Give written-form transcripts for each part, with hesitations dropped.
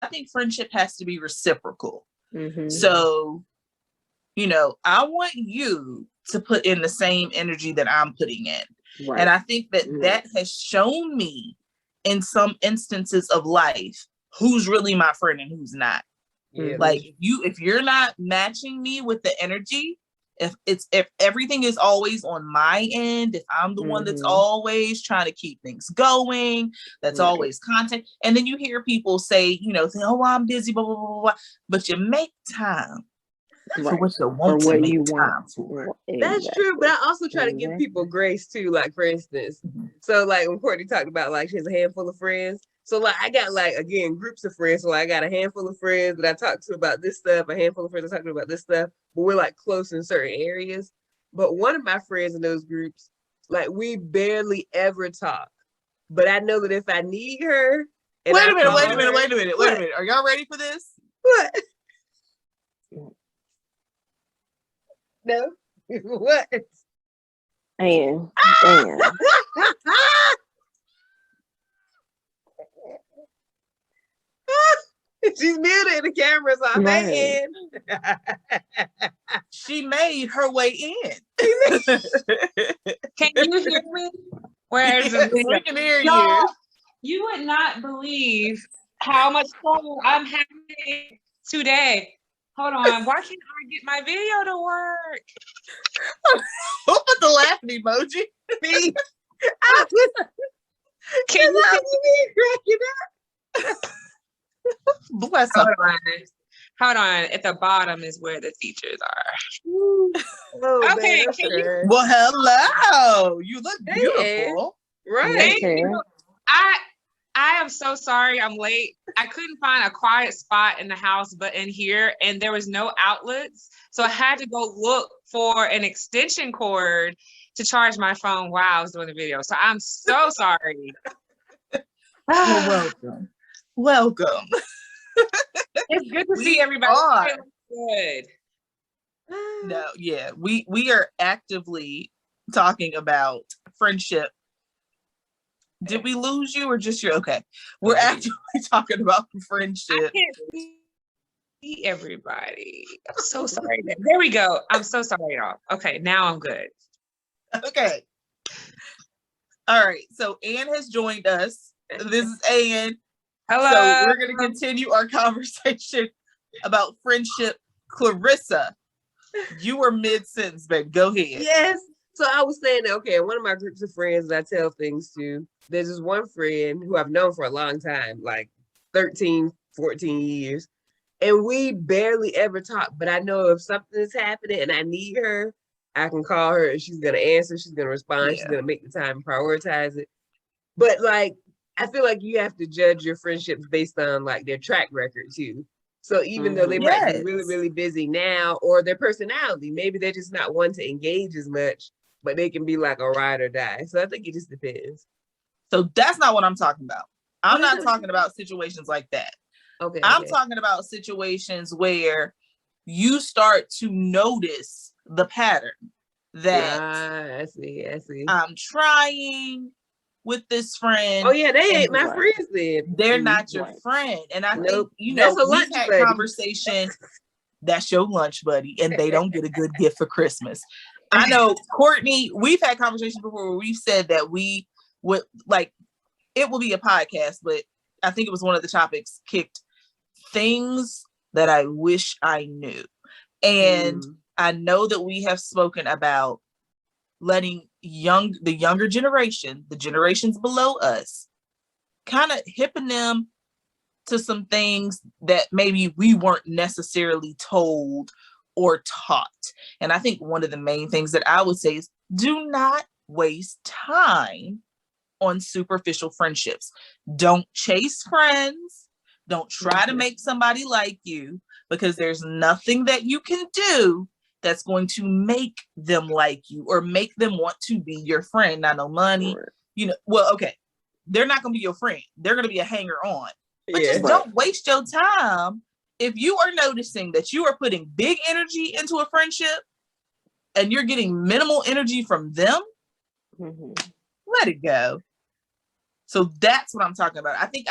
think friendship has to be reciprocal. Mm-hmm. So, I want you to put in the same energy that I'm putting in. Right. And I think that has shown me in some instances of life who's really my friend and who's not. Yeah. Like if you're not matching me with the energy, if everything is always on my end, if I'm the one that's always trying to keep things going, that's always content, and then you hear people say, oh, I'm busy, blah, blah, blah, blah, but you make time for what you want to make time for. That's true, but I also try to give people grace too. Like, for instance, so like when Courtney talked about like she has a handful of friends. So like I got like, again, groups of friends. So like, I got a handful of friends that I talk to about this stuff, a handful of friends I talk to about this stuff, but we're like close in certain areas. But one of my friends in those groups, like we barely ever talk. But I know that if I need her. Wait a minute. Are y'all ready for this? What? No. What? Damn. She's muted the cameras off. Right. She made her way in. Can you hear me? Where's we can hear you. You would not believe how much fun I'm having today. Hold on. Why can't I get my video to work? Who put the laughing emoji? Me. Can you crack it up? Bless Hold on. At the bottom is where the teachers are. Oh, okay. Man, well, hello. You look beautiful. Right. Thank you. I am so sorry I'm late. I couldn't find a quiet spot in the house but in here, and there was no outlets. So I had to go look for an extension cord to charge my phone while I was doing the video. So I'm so sorry. Well, welcome. It's good to see everybody. Good. No, yeah. We are actively talking about friendship. Did we lose you or just you? Okay. We're actively talking about friendship. I can't see everybody. I'm so sorry. There we go. I'm so sorry, y'all. Okay, now I'm good. Okay. All right. So Anne has joined us. This is Anne. Hello. So we're going to continue our conversation about friendship. Clarissa, you were mid-sentence, babe. Go ahead. Yes. So I was saying that, okay, one of my groups of friends that I tell things to, there's this one friend who I've known for a long time, like 13, 14 years. And we barely ever talk, but I know if something is happening and I need her, I can call her and she's going to answer. She's going to respond. She's going to make the time and prioritize it. But like, I feel like you have to judge your friendships based on like their track record too. So even though they might be really, really busy now, or their personality, maybe they're just not one to engage as much, but they can be like a ride or die. So I think it just depends. So that's not what I'm talking about. I'm not talking about situations like that. Okay. I'm talking about situations where you start to notice the pattern that I see. I'm trying with this friend. Oh yeah, they ain't my friends then. They're not your friend. And I think, we've had conversation, that's your lunch buddy, and they don't get a good gift for Christmas. I know, Courtney, we've had conversations before where we've said that we would like, it will be a podcast, but I think it was one of the topics kicked things that I wish I knew. And I know that we have spoken about letting the younger generation, the generations below us, kind of hipping them to some things that maybe we weren't necessarily told or taught. And I think one of the main things that I would say is do not waste time on superficial friendships. Don't chase friends. Don't try to make somebody like you, because there's nothing that you can do that's going to make them like you or make them want to be your friend. Not no money, well, okay. They're not going to be your friend. They're going to be a hanger on, but just don't waste your time. If you are noticing that you are putting big energy into a friendship and you're getting minimal energy from them, let it go. So that's what I'm talking about. I think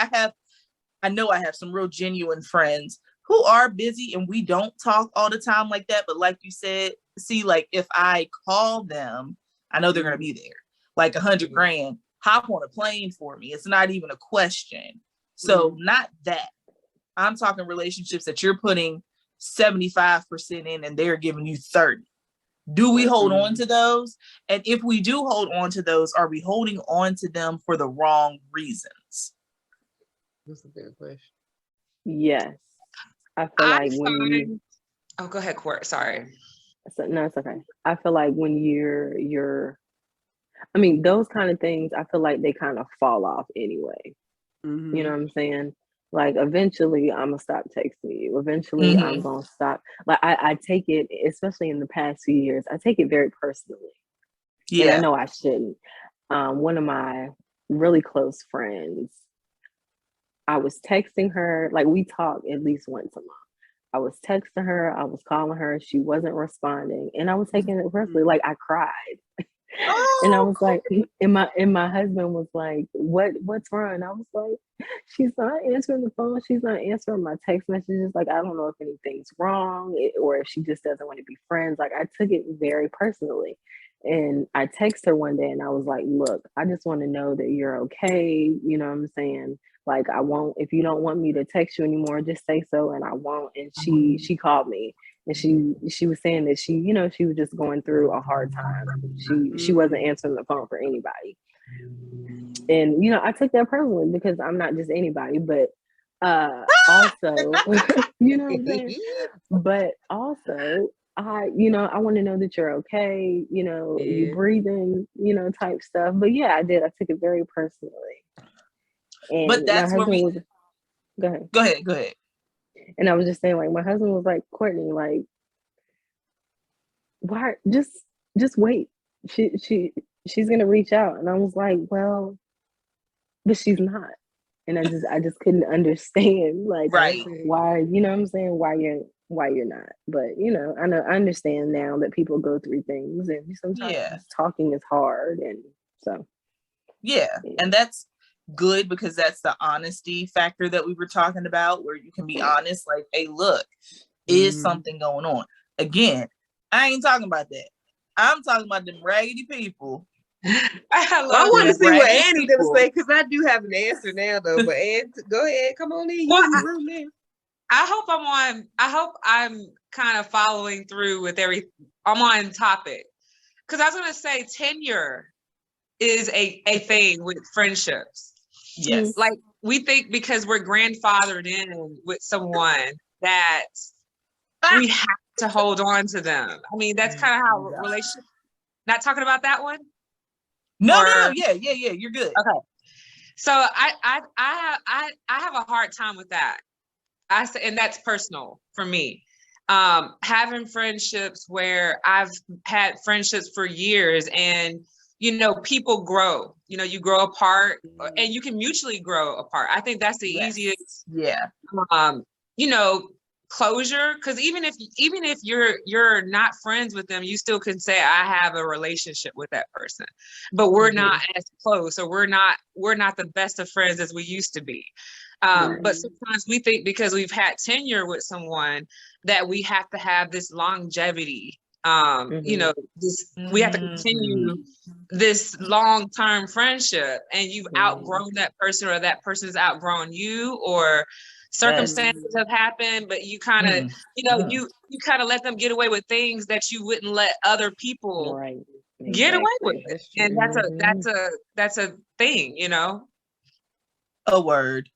I I know I have some real genuine friends who are busy and we don't talk all the time like that. But like you said, see, like if I call them, I know they're going to be there. Like $100 grand, hop on a plane for me. It's not even a question. So not that. I'm talking relationships that you're putting 75% in and they're giving you 30. Do we hold on to those? And if we do hold on to those, are we holding on to them for the wrong reasons? That's a good question. Yes. I feel like when you... Oh, go ahead, Court. Sorry. No, it's okay. I feel like when you're I mean, those kind of things, I feel like they kind of fall off anyway. You know what I'm saying? Like eventually I'm gonna stop texting you. Eventually I'm gonna stop. Like I take it, especially in the past few years, I take it very personally. Yeah. And I know I shouldn't. One of my really close friends, I was texting her, like we talk at least once a month. I was texting her, I was calling her, she wasn't responding, and I was taking it personally. Like I cried. And I was like, and my husband was like, what's wrong? And I was like, she's not answering the phone, she's not answering my text messages. Like, I don't know if anything's wrong or if she just doesn't want to be friends. Like, I took it very personally. And I texted her one day and I was like, look, I just want to know that you're okay. You know what I'm saying? Like, I won't, if you don't want me to text you anymore, just say so and I won't. And she called me. And she was saying that she was just going through a hard time. She wasn't answering the phone for anybody. And, I took that personally because I'm not just anybody, but also, you know what I'm saying? But also, I want to know that you're okay, you breathing, type stuff. But yeah, I did. I took it very personally. And but that's where we... Go ahead. And I was just saying, like, my husband was like, Courtney, like, why? Just wait. She's gonna reach out. And I was like, well, but she's not. And I just couldn't understand, like, right, why, you know what I'm saying? Why you're not. But I understand now that people go through things, and sometimes talking is hard, and so and that's good because that's the honesty factor that we were talking about, where you can be honest, like, hey, look, is something going on? Again, I ain't talking about that. I'm talking about them raggedy people. I want to see what Annie's gonna say, because I do have an answer now though. But Anne, go ahead, come on in. Well, I hope I'm kind of following through with I'm on topic, because I was gonna say tenure is a thing with friendships. Yes. Like, we think because we're grandfathered in with someone that we have to hold on to them. I mean, that's kind of how relationship. Not talking about that one? No, yeah, you're good. Okay. So I have a hard time with that. And that's personal for me. Having friendships where I've had friendships for years, and people grow, you grow apart, and you can mutually grow apart. I think that's the easiest, closure. Because even if you're not friends with them, you still can say, I have a relationship with that person, but we're not as close, or we're not the best of friends as we used to be. But sometimes we think because we've had tenure with someone that we have to have this longevity. We have to continue this long-term friendkind and you've outgrown that person, or that person's outgrown you, or circumstances have happened, but you kind of, you kind of let them get away with things that you wouldn't let other people get away with. And that's a thing, A word.